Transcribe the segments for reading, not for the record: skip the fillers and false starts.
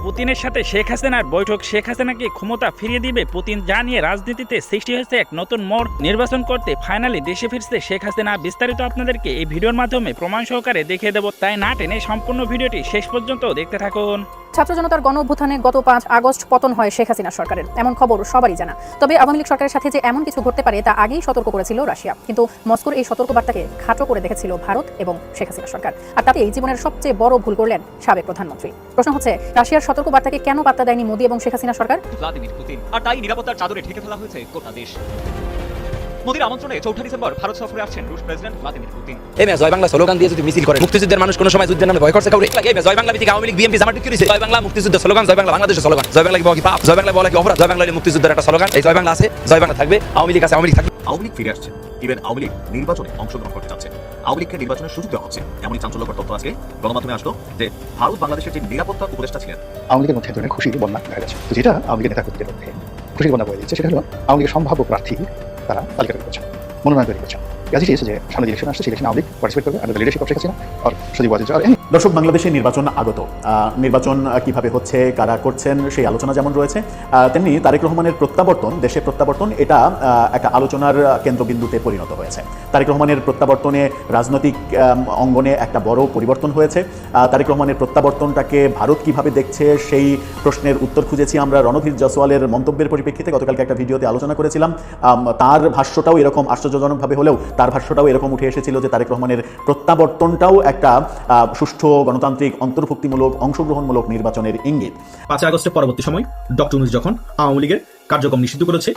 পুতিনের সাথে শেখ হাসিনার বৈঠক, শেখ হাসিনাকে ক্ষমতা ফিরিয়ে দিবে পুতিন, যা নিয়ে রাজনীতিতে সৃষ্টি হয়েছে এক নতুন মোড়। নির্বাচন করতে ফাইনালি দেশে ফিরছে শেখ হাসিনা। বিস্তারিত আপনাদেরকে এই ভিডিওর মাধ্যমে প্রমাণ সহকারে দেখিয়ে দেব, তাই না টেনে সম্পূর্ণ ভিডিওটি শেষ পর্যন্ত দেখতে থাকুন। ছাত্র জনতার গণ অভ্যুত্থানে গত 5 আগস্ট পতন হয় শেখ হাসিনা সরকারের, এমন খবর সবারই জানা। তবে আওয়ামী লীগ সরকারের সাথে যে এমন কিছু ঘটতে পারে তা আগেই সতর্ক করেছিল রাশিয়া, কিন্তু মস্কোর এই সতর্কবার্তাকে খাটো করে দেখেছিল ভারত এবং শেখ হাসিনা সরকার। আর তাতেই জীবনের সবচেয়ে বড় ভুল করলেন সাবেক প্রধানমন্ত্রী। প্রশ্ন হচ্ছে, রাশিয়ার সতর্কবার্তাকে কেন পাত্তা দেয়নি মোদী এবং শেখ হাসিনা সরকার? ভ্লাদিমির পুতিন, আর তাই নিরাপত্তার চাদরে ঢেকে ফেলা হয়েছে গোটা দেশ। মোদির আমন্ত্রণে 4 ডিসেম্বর ভারত সফরে আসছেন রুশ প্রেসিডেন্ট ভ্লাদিমির পুতিন। এই জয় বাংলা স্লোগান দিয়ে যদি মিছিল করে, মুক্তিযুদ্ধের মানুষ কোনো সময় যুদ্ধের নামে ভয় করছে কাউরে? এই জয় বাংলা ভিত্তিক আওয়ামী লীগ বিএনপি জামাত কি করেছে? জয় বাংলা মুক্তিযুদ্ধের স্লোগান, জয় বাংলা বাংলাদেশের স্লোগান। জয় বাংলা কি পাপ? জয় বাংলা বলা কি অপরাধ? জয় বাংলা মুক্তিযুদ্ধের একটা স্লোগান। এই জয় বাংলা আছে, জয় বাংলা থাকবে, আওয়ামী লীগ আছে, আওয়ামী লীগ থাকবে। আওয়ামী লীগ ফিরে আসছে, ইভেন আওয়ামী লীগ নির্বাচনে অংশগ্রহণ করতে যাচ্ছে। আওয়ামী লীগকে নির্বাচনের সুযোগ দেওয়া হচ্ছে, এমনই চাঞ্চল্যকর তথ্য আজকে গণমাধ্যমে আসলো যে ভারত বাংলাদেশের যে নিরাপত্তা উপদেষ্টা ছিলেন, আওয়ামী লীগের মধ্যে ধরনের খুশির বন্যা দেখা যাচ্ছে। তো যেটা আওয়ামী লীগের নেতাকর্মীদের মধ্যে খুশির বন্যা বয়ে দিচ্ছে, সেটা হলো আওয়ামী লীগের সম্ভাব্য প্রার্থী তারা তালিকা তৈরি করছেন, মনোনয়ন তৈরি করছেন। কাজে যে সামনে ইলেকশন আসছে, ইলেকশন আওয়ামী লীগ পার্টিসিপেট করবে under the leadership of Sheikh Hasina আর সজীব ওয়াজেদ। দর্শক, বাংলাদেশের নির্বাচন আগত। নির্বাচন কিভাবে হচ্ছে, কারা করছেন, সেই আলোচনা যেমন রয়েছে, তেমনি তারেক রহমানের প্রত্যাবর্তন, দেশের প্রত্যাবর্তন, এটা একটা আলোচনার কেন্দ্রবিন্দুতে পরিণত হয়েছে। তারেক রহমানের প্রত্যাবর্তনে রাজনৈতিক অঙ্গনে একটা বড় পরিবর্তন হয়েছে। তারেক রহমানের প্রত্যাবর্তনটাকে ভারত কিভাবে দেখছে, সেই প্রশ্নের উত্তর খুঁজেছি আমরা রণধীর জয়সওয়ালের মন্তব্যের পরিপ্রেক্ষিতে। গতকালকে একটা ভিডিওতে আলোচনা করেছিলাম, তার ভাষ্যটাও এরকম আশ্চর্যজনকভাবে হলেও তার ভাষ্যটাও এরকম উঠে এসেছিল যে তারেক রহমানের প্রত্যাবর্তনটাও একটা সুষ্ঠু, গণতান্ত্রিক, অন্তর্ভুক্তিমূলক, অংশগ্রহণমূলক নির্বাচনের ইঙ্গিত। 5 আগস্টের পরবর্তী সময় ডক্টর ইউনূস যখন আওয়ামী লীগের কার্যক্রম নিষিদ্ধ করেছে,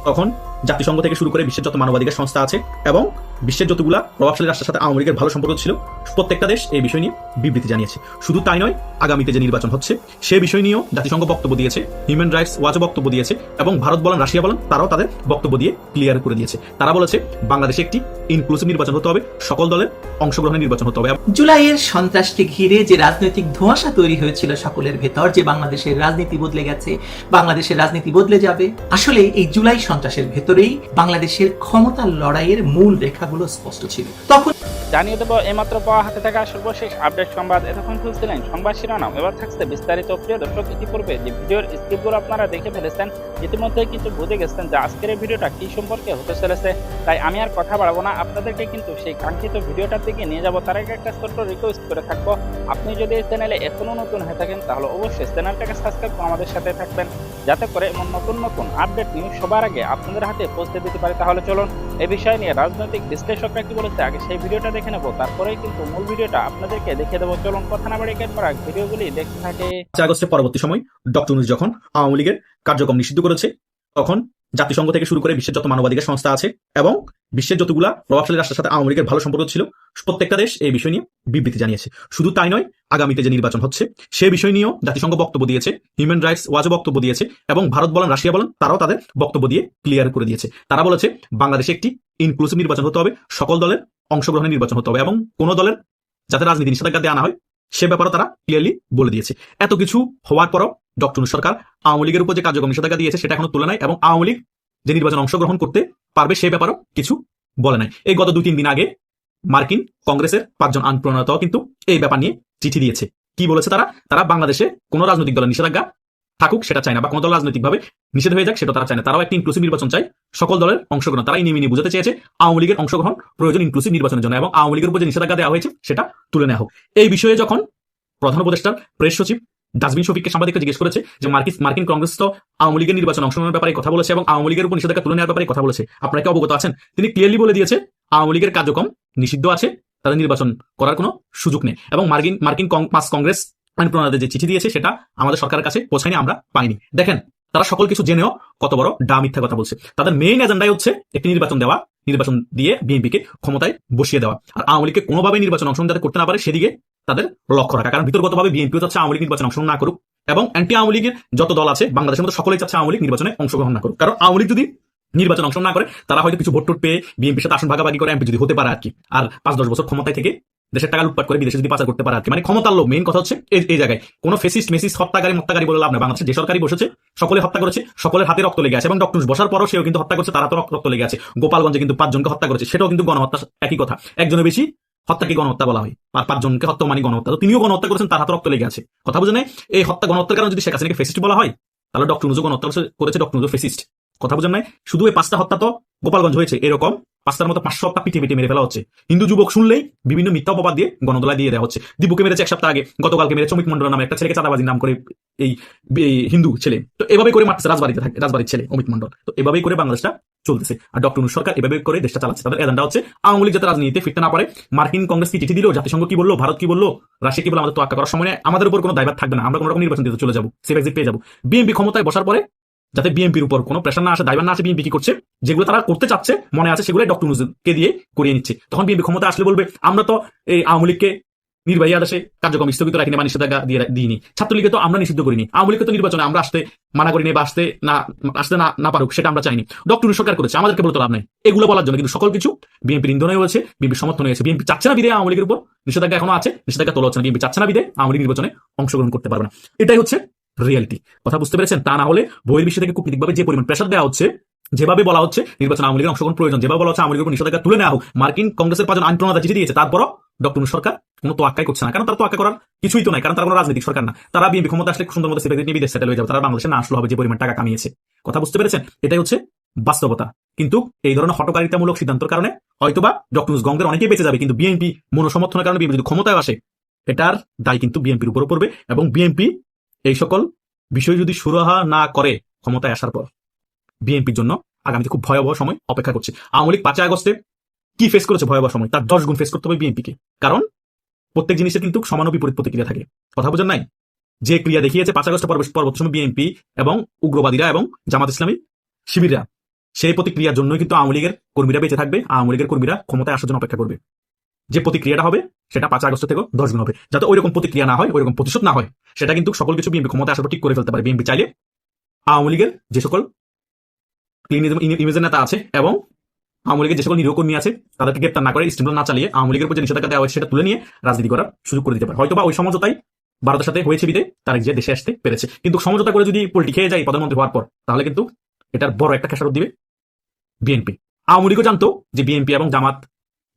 তখন জাতিসংঘ থেকে শুরু করে বিশ্বের যত মানবাধিকার সংস্থা আছে এবং বিশ্বের যতগুলা প্রভাবশালী রাষ্ট্রের সাথে আওয়ামী লীগের ভালো সম্পর্ক ছিল, প্রত্যেকটা দেশ এই বিষয় নিয়ে বিবৃতি জানিয়েছে। শুধু তাই নয়, আগামীতে যে নির্বাচন হচ্ছে সে বিষয় নিয়েও জাতিসংঘ বক্তব্য দিয়েছে, হিউম্যান রাইটস ওয়াচও বক্তব্য দিয়েছে, এবং ভারত বলেন, রাশিয়া বলেন, তারাও তাদের বক্তব্য দিয়ে ক্লিয়ার করে দিয়েছে। তারা বলেছে বাংলাদেশে একটি ইনক্লুসিভ নির্বাচন হতে হবে, সকল দলের অংশগ্রহণের নির্বাচন হতে হবে। জুলাইয়ের সন্ত্রাসকে ঘিরে যে রাজনৈতিক ধোঁয়াশা তৈরি হয়েছিল সকলের ভেতর, যে বাংলাদেশের রাজনীতি বদলে গেছে, বাংলাদেশের রাজনীতি বদলে যাবে, আসলে এই জুলাই সন্ত্রাসের ভেতরেই বাংলাদেশের ক্ষমতার লড়াইয়ের মূল রেখাগুলো স্পষ্ট ছিল। তখন জানিয়ে দেবো এইমাত্র পাওয়া হাতে থাকা সর্বশেষ আপডেট সংবাদ। এতক্ষণ শুনছিলেন সংবাদ শিরোনাম, এবার থাকছে বিস্তারিত। প্রিয় দর্শক, ইতিপূর্বে যে ভিডিওর স্ক্রিপ্টগুলো আপনারা দেখে ফেলেছেন, ইতিমধ্যে কিছু বুঝে গেছেন যে আজকের এই ভিডিওটা কি সম্পর্কে হতে চলেছে, তাই আমি আর কথা বাড়াবো না, আপনাদেরকে কিন্তু সেই কাঙ্ক্ষিত ভিডিওটার দিকে নিয়ে যাবো। তার আগে একটা ছোট্ট রিকোয়েস্ট করে থাকবো, আপনি যদি এই চ্যানেলে এখনো নতুন হয়ে থাকেন তাহলে অবশ্যই চ্যানেলটাকে সাবস্ক্রাইব করে আমাদের সাথে থাকবেন, যাতে করে এমন নতুন নতুন আপডেট নিউজ সবার আগে আপনাদের হাতে পৌঁছে দিতে পারে। তাহলে চলুন এই বিষয় নিয়ে রাজনৈতিক বিশ্লেষকরা কি বলেছে আগে সেই ভিডিওটা দেখে নেবো, তারপরেই কিন্তু মূল ভিডিওটা আপনাদেরকে দেখে দেবো। চলুন কথা না বাড়িয়ে ভিডিওগুলি দেখতে থাকে। 5 আগস্টের পরবর্তী সময় ডক্টর ইউনূস যখন আওয়ামী লীগের কার্যক্রম নিষিদ্ধ করেছে, তখন জাতিসংঘ থেকে শুরু করে বিশ্বের যত মানবাধিকার সংস্থা আছে এবং বিশ্বের যতগুলা প্রভাবশালী রাষ্ট্রের সাথে আওয়ামী লীগের ভালো সম্পর্ক ছিল, প্রত্যেকটা দেশ এই বিষয় নিয়ে বিবৃতি জানিয়েছে। শুধু তাই নয়, আগামীতে যে নির্বাচন হচ্ছে সে বিষয় নিয়েও জাতিসংঘ বক্তব্য দিয়েছে, হিউম্যান রাইটস ওয়াচও বক্তব্য দিয়েছে, এবং ভারত বলেন, রাশিয়া বলেন, তারাও তাদের বক্তব্য দিয়ে ক্লিয়ার করে দিয়েছে। তারা বলেছে বাংলাদেশে একটি ইনক্লুসিভ নির্বাচন হতে হবে, সকল দলের অংশগ্রহণের নির্বাচন হতে হবে, এবং কোনো দলের যাতে রাজনীতি নিষেধাজ্ঞা দেওয়া না হয় সে ব্যাপারে তারা ক্লিয়ারলি বলে দিয়েছে। এত কিছু হওয়ার পরও ডক্টর ইউনূস সরকার আওয়ামী লীগের উপর যে কার্যক্রম নিষেধাজ্ঞা দিয়েছে সেটা এখনো তুলে নাই, এবং আওয়ামী লীগ যে নির্বাচন অংশগ্রহণ করতে পারবে সে ব্যাপারেও কিছু বলে নাই। এই গত 2-3 দিন আগে মার্কিন কংগ্রেসের 5 জন আইন প্রণেতাও কিন্তু এই ব্যাপার নিয়ে চিঠি দিয়েছে। কি বলেছে তারা বাংলাদেশে কোনো রাজনৈতিক দলের নিষেধাজ্ঞা থাকুক সেটা চায় না, বা কোনো দল রাজনৈতিকভাবে নিষেধ হয়ে যাক সেটা তারা চায় না। তারাও একটি ইনক্লুসিভ নির্বাচন চায়, সকল দলের অংশগ্রহণ। তারা ইনি বুঝাতে চেয়েছে আওয়ামী লীগের অংশগ্রহণ প্রয়োজন ইনক্লুসিভ নির্বাচনের জন্য, এবং আওয়ামী লীগের উপর যে নিষেধাজ্ঞা দেওয়া হয়েছে সেটা তুলে নেওয়া হোক। এই বিষয়ে যখন প্রধান উপদেষ্টার প্রেস সচিব ডাস্টবিন শফিককে সাংবাদিকরা জিজ্ঞেস করেছে যে মার্কিন কংগ্রেস তো আওয়ামী লীগের নির্বাচন অংশগ্রহণের ব্যাপারে কথা বলেছে এবং আওয়ামী লীগের উপর নিষেধাজ্ঞা তুলে নেওয়ার ব্যাপারে কথা বলেছে, আপনারা কি অবগত আছেন? তিনি ক্লিয়ারলি বলে দিয়েছে আওয়ামী লীগের কার্যক্রম নিষিদ্ধ আছে, তাদের নির্বাচন করার কোনো সুযোগ নেই, এবং মার্কিন 5 কংগ্রেস আইন প্রণেতাদের যে চিঠি দিয়েছে সেটা আমাদের সরকারের কাছে পৌঁছায়নি, আমরা পাইনি। দেখেন, তারা সকল কিছু জেনেও কত বড় মিথ্যা কথা বলছে। তাদের মেইন এজেন্ডাই হচ্ছে একটি নির্বাচন দেওয়া, নির্বাচন দিয়ে বিএনপিকে ক্ষমতায় বসিয়ে দেওয়া, আর আওয়ামী লীগকে কোনোভাবে নির্বাচন অংশগ্রহণ যাতে করতে না পারে সেদিকে তাদের লক্ষ্য রাখা। কারণ ভিতরগতভাবে বিএনপিও চাচ্ছে আওয়ামী লীগ নির্বাচন অংশগ্রহণ না করুক, এবং অ্যান্টি আওয়ামী লীগের যত দল আছে বাংলাদেশের মধ্যে সকলেই চাচ্ছে আওয়ামী লীগ নির্বাচনে অংশগ্রহণ না করুক। কারণ আওয়ামী লীগ যদি নির্বাচন অংশগ্রহণ না করে তারা হয়তো কিছু ভোট পেয়ে বিএনপির সাথে আসন ভাগাভাগি করে এমপি যদি হতে পারে আর কি, আর 5-10 বছর ক্ষমতায় থেকে দেশের টাকা লুটপাট করে বিদেশে যদি পাচার করতে পারে আর কি, মানে ক্ষমতার লোভ। মেইন কথা হচ্ছে এই জায়গায় কোনো ফেসিস্ট হত্যাকারী বলে লাভ না। বাংলাদেশে যে সরকারি বসেছে সকলে হত্যা করেছে, সকলের হাতে রক্ত লেগে আছে, এবং ডক্টর বসার পরও সেও কিন্তু হত্যা করছে, তারা তো রক্ত লেগে আছে। গোপালগঞ্জে কিন্তু 5 জনকে হত্যা করেছে, সেটাও কিন্তু গণহত্যা, একই কথা। একজনের বেশি হত্যাকে গণহত্যা বলা হয়, আর 5 জনকে হত্যা মানে গণহত্যা। তো তিনিও গণহত্যা করেছেন, তার হাতে রক্ত লেগে আছে। কথা বুঝে নাই? এই হত্যা গণহত্যার কারণে যদি শেখ হাসিনাকে ফেসিস্ট বলা হয়, তাহলে ডক্টর ইউনূসও গণহত্যা করেছে, ডক্টর ইউনূস ফেসিস্ট। কথা বুঝেন নাই? শুধু এই 5টা হত্যা তো গোপালগঞ্জ হয়েছে, এরকম 5টার মতো 500 হত্যা পিটিয়ে মেরে ফেলা হচ্ছে। হিন্দু যুবক শুনলেই বিভিন্ন মিথ্যা অপবাদ দিয়ে গণদোলায় দিয়ে দেওয়া হচ্ছে। দীপুকে মেরেছে 1 সপ্তাহ আগে, গতকালকে মেরেছে অমিত মন্ডল নামে একটা ছেলেকে চাঁদাবাজির নাম করে, এই হিন্দু ছেলে। তো এভাবে করে মারতেছে রাজবাড়ির ছেলে অমিত মন্ডল। তো এভাবেই করে বাংলাদেশটা চলতেছে। আর ডক্টর ইউনূস সরকার এভাবে করে দেশটা চালাচ্ছে। তাদের এজেন্ডা হচ্ছে আওয়ামী লীগ যাতে রাজনীতিতে ফিরতে না পারে। মার্কিন কংগ্রেস কি চিঠি দিল, জাতিসংঘ কি বললো, ভারত কি বললো, রাশিয়া কি বললো, আমাদের তো আক্কা করার সময় আমাদের উপর কোনো দায়ভার থাকবে না, আমরা কোনো রকম নির্বাচন দিতে চলে যাবো, সেফ এক্সিট পেয়ে যাবো। বিএনপি ক্ষমতায় বসার পরে যাতে বিএনপির উপর কোনো প্রেশার না আসে, দায়ভার না আসে, বিএনপি কি করছে, যেগুলো তারা করতে চাচ্ছে মনে আছে সেগুলো ডক্টর ইউনূসকে দিয়ে করিয়ে নিচ্ছে। তখন বিএনপি ক্ষমতা আসলে বলবে আমরা তো এই আওয়ামী লীগকে নির্বাহী আদেশে কার্যক্রম স্থগিত রাখিনি বা নিষেধাজ্ঞা দিয়ে দিইনি, ছাত্রলীগে তো আমরা নিষিদ্ধ করিনি, আওয়ামী লীগকে তো নির্বাচনে আমরা আসতে মানা করিনি বা আসতে না পারুক সেটা আমরা চাইনি, ডক্টর ইউনূস সরকার করেছে, আমাদেরকে বলতে লাভ নাই এগুলো বলার জন্য। কিন্তু সকল কিছু বিএনপির ইন্ধনে হয়েছে, বিএনপির সমর্থন হয়েছে। বিএনপি চাচ্ছে না বিদে আওয়ামী লীগের উপর নিষেধাজ্ঞা এখনো আছে, নিষেধাজ্ঞা তোলা হচ্ছে না। বিএনপি চাচ্ছে না বিদে আওয়ামী লীগ নির্বাচনে অংশগ্রহণ করতে পারবে না। এটাই হচ্ছে রিয়েলিটি। কথা বুঝতে পেরেছেন? তা না হলে বহির্বিশ্ব থেকে কূটনীতিকভাবে যে পরিমাণ প্রেশার দেওয়া হচ্ছে, যেভাবে বলা হচ্ছে নির্বাচন আওয়ামী লীগের অংশগ্রহণ প্রয়োজন, যেভাবে বলা হচ্ছে আওয়ামী লীগের নিষেধাজ্ঞা তুলে নেওয়া হোক, মার্কিন কংগ্রেসের 5 জন আইন প্রণেতা চিঠি দিয়েছে, তারপরও ডক্টর ইউনূস সরকার কোনো তোয়াক্কাই করছে না। কারণ তারা তোয়াক্কা করার কিছুই তো নাই, কারণ তারা কোনো রাজনৈতিক সরকার না। তারা বিএনপি ক্ষমতা আসলে সুন্দর মতো সেফ এক্সিট নিয়ে বিদেশ সেটেল হয়ে যাবে, তারা বাংলাদেশে না আসলে হবে যে পরিমাণ টাকা কামিয়েছে। কথা বুঝতে পেরেছেন? এটাই হচ্ছে বাস্তবতা। কিন্তু এই ধরনের হটকারিতামূলক সিদ্ধান্তের কারণে হয়তোবা ডক্টর ইউনূস গঙ্গের অনেকেই বেঁচে যাবে, কিন্তু বিএনপি মনোসমর্থনের কারণে বিএনপি যদি ক্ষমতায় আসে, এটার দায় কিন্তু বিএনপির উপর পড়বে। এবং বিএনপি এই সকল বিষয় যদি সুরাহা না করে ক্ষমতায় আসার পর, বিএনপির জন্য আগামীতে খুব ভয়াবহ সময় অপেক্ষা করছে। আওয়ামী লীগ 5 আগস্টে কি ফেস করেছে ভয়াবহ সময়, তার 10 গুণ ফেস করতে হবে বিএনপিকে। কারণ প্রত্যেক জিনিসের কিন্তু সমান বিপরীত প্রতিক্রিয়া থাকে। কথা বোঝেন নাই? যে ক্রিয়া দেখিয়েছে 5 আগস্ট পরবর্তী সময় বিএনপি এবং উগ্রবাদীরা এবং জামাত ইসলামী শিবিররা, সেই প্রতিক্রিয়ার জন্যই কিন্তু আওয়ামী লীগের কর্মীরা বেঁচে থাকবে, আওয়ামী লীগের কর্মীরা ক্ষমতায় আসার জন্য অপেক্ষা করবে। যে প্রতিক্রিয়াটা হবে সেটা 5 আগস্ট থেকে 10 গুণ হবে। যাতে ওইরকম প্রতিক্রিয়া না হয়, ওইরকম প্রতিশোধ না হয়, সেটা কিন্তু সকল কিছু বিএনপি ক্ষমতায় আসার পর ঠিক করে ফেলতে পারে। বিএনপি চাইলে আওয়ামী লীগের যে সকল ক্লিন ইমেজের নেতা আছে এবং আওয়ামী লীগের যে সকল নিরীহ কর্মী আছে তাদেরকে গ্রেপ্তার না করে, স্টিমরোল না চালিয়ে আওয়ামী লীগের উপর যে নিষেধাজ্ঞা দেওয়া হয়েছে সেটা তুলে নিয়ে রাজনীতি করার সুযোগ করে দিতে পারে। হয়তোবা ওই সমঝোতাই ভারতের সাথে হয়েছে বিদে তার যে দেশে আসতে পেরেছে। কিন্তু সমঝোতা করে যদি পল্টি খেয়ে যায় প্রধানমন্ত্রী হওয়ার পর, তাহলে কিন্তু এটার বড় একটা খেসারত দিবে বিএনপি। আওয়ামী লীগও জানতো যে বিএনপি এবং জামাত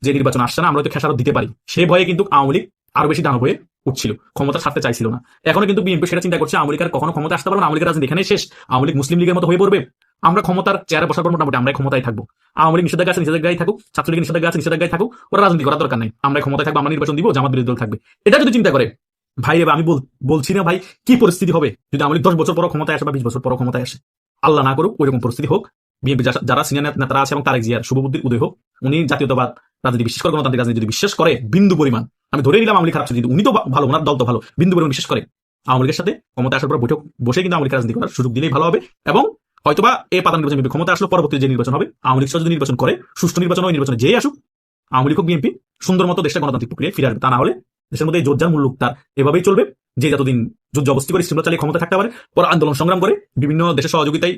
যে নির্বাচন আসছে না, আমরা হয়তো খেসারত দিতে পারি, সেই ভয়ে কিন্তু আওয়ামী লীগ আরো বেশি দানব হয়ে উঠছিল, ক্ষমতা ছাড়তে চাইছিল না। এখনো কিন্তু বিএনপি সেটা চিন্তা করছে, আওয়ামী লীগ আর কখনো ক্ষমতা আসতে পারবে না, আওয়ামী লীগের রাজনীতি এখানে শেষ, আওয়ামী লীগ মুসলিম লীগের মতো হয়ে পড়বে, আমরা ক্ষমতার চেয়ারে বসার পর মোটামুটি আমরাই ক্ষমতায় থাকবো। আওয়ামী লীগ নিষেধাজ্ঞা আছে, নিষেধাজ্ঞায় থাকুক, ছাত্রলীগ নিষেধাজ্ঞা আছে, নিষেধাজ্ঞায় থাকুক, ওরা রাজনীতি করার দরকার নাই, আমরা ক্ষমতায় থাকবো, আমরা নির্বাচন দিব, জামাত বিরোধী দল থাকবে। এটা যদি চিন্তা করে ভাই রে, আমি বলছি না ভাই কি পরিস্থিতি হবে যদি আওয়ামী লীগ 10 বছর পর ক্ষমতায় আসে বা 20 বছর পর ক্ষমতায় আসে। আল্লাহ না করুক ওইরকম পরিস্থিতি হোক। বিএনপি যারা সিনিয়র নেতারা আছে এবং তারেক জিয়ার শুভবুদ্ধির উদয় হোক, উনি জাতীয়তাবাদ রাজনীতি বিশ্বাস করে, গণতান্ত্রিক রাজনীতি যদি বিশ্বাস করে বিন্দু পরিমাণ, আমি ধরে নিলাম আওয়ামী লীগ খারাপ, উনি তো ভালো, ওনার দল তো ভালো, বিন্দু পরিমাণ বিশ্বাস করে, আওয়ামী লীগের সাথে ক্ষমতা আসার পর বৈঠক বসে কিন্তু আওয়ামী লীগ রাজনীতি করার সুযোগ দিলেই ভালো হবে। এবং হয়তোবা এই পাতা নির্বাচন ক্ষমতা আসলে পরবর্তী যে নির্বাচন হবে, আওয়ামী লীগ যদি নির্বাচন করে, সুষ্ঠু নির্বাচন ওই নির্বাচনে যেই আসুক, আওয়ামী লীগ বিএনপি সুন্দর মতো দেশটা গণতান্ত্রিক প্রক্রিয়ায় ফিরে আসবে। তা না হলে দেশের মধ্যে যোদ্ধার মূল্য তার এভাবেই চলবে, যে যতদিন যুদ্ধ অবস্থি করে স্টিমরোল চালিয়ে ক্ষমতা থাকতে পারে, পর আন্দোলন সংগ্রাম করে বিভিন্ন দেশের সহযোগিতায়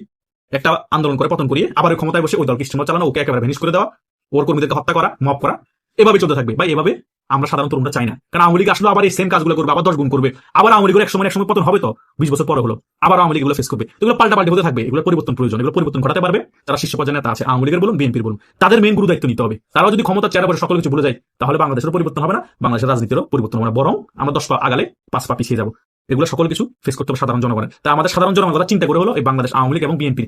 একটা আন্দোলন করে পতন করিয়ে আবার ক্ষমতায় বসে ওই দলকে স্টিমরোল চালানো, ওকে একেবারে ভ্যানিশ করে দেওয়া, ওর কর্মীদেরকে হত্যা করা, মব করা, এভাবে চলতে থাকবে। বা এভাবে আমরা সাধারণ তরুণরা চাই না। কারণ আওয়ামী লীগ আসলে আবার এই সেম কাজগুলো করবে, আবার 10 গুণ করবে, আবার আওয়ামী লীগের এক সময় পতন হবে, তো 20 বছর পরে হলো আবার আওয়ামী লীগ এগুলো ফেস করবে। এগুলো পাল্টাপাল্টি হতে থাকবে, এগুলো পরিবর্তন প্রয়োজন, এগুলো পরিবর্তন ঘটাতে পারবে তারা শীর্ষ পর্যায়ে নেতা আছে, আওয়ামী লীগের বলুন বিএনপির বলুন, তাদের মেইন গুরু দায়িত্ব নিতে হবে। তারাও যদি ক্ষমতার চেয়ারে বসে সকল কিছু ভুলে যায়, তাহলে বাংলাদেশের পরিবর্তন হবে না, বাংলাদেশের রাজনীতিরও পরিবর্তন হবে না, বরং আমরা 10 পা আগালে 5 পা পিছিয়ে যাবো। এগুলো সকল কিছু ফেস করতে হবে সাধারণ জনগণের। তা আমাদের সাধারণ জনগণরা চিন্তা করে হলো এই বাংলাদেশ আওয়ামী লীগ এবং বিএনপির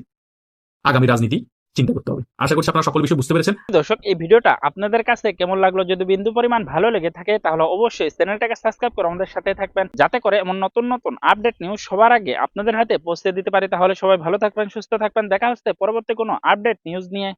আগামী রাজনীতি চিন্তা করতে হবে। আশা করছি আপনারা সকল বিষয় বুঝতে পেরেছেন। দর্শক, এই ভিডিওটা আপনাদের কাছে কেমন লাগলো? যদি বিন্দু পরিমাণ ভালো লেগে থাকে তাহলে অবশ্যই চ্যানেলটাকে সাবস্ক্রাইব করে আমাদের সাথে থাকবেন, যাতে করে এমন নতুন নতুন আপডেট নিউজ সবার আগে আপনাদের হাতে পৌঁছে দিতে পারি। তাহলে সবাই ভালো থাকবেন, সুস্থ থাকবেন, দেখা হচ্ছে পরবর্তী কোনো আপডেট নিউজ নিয়ে।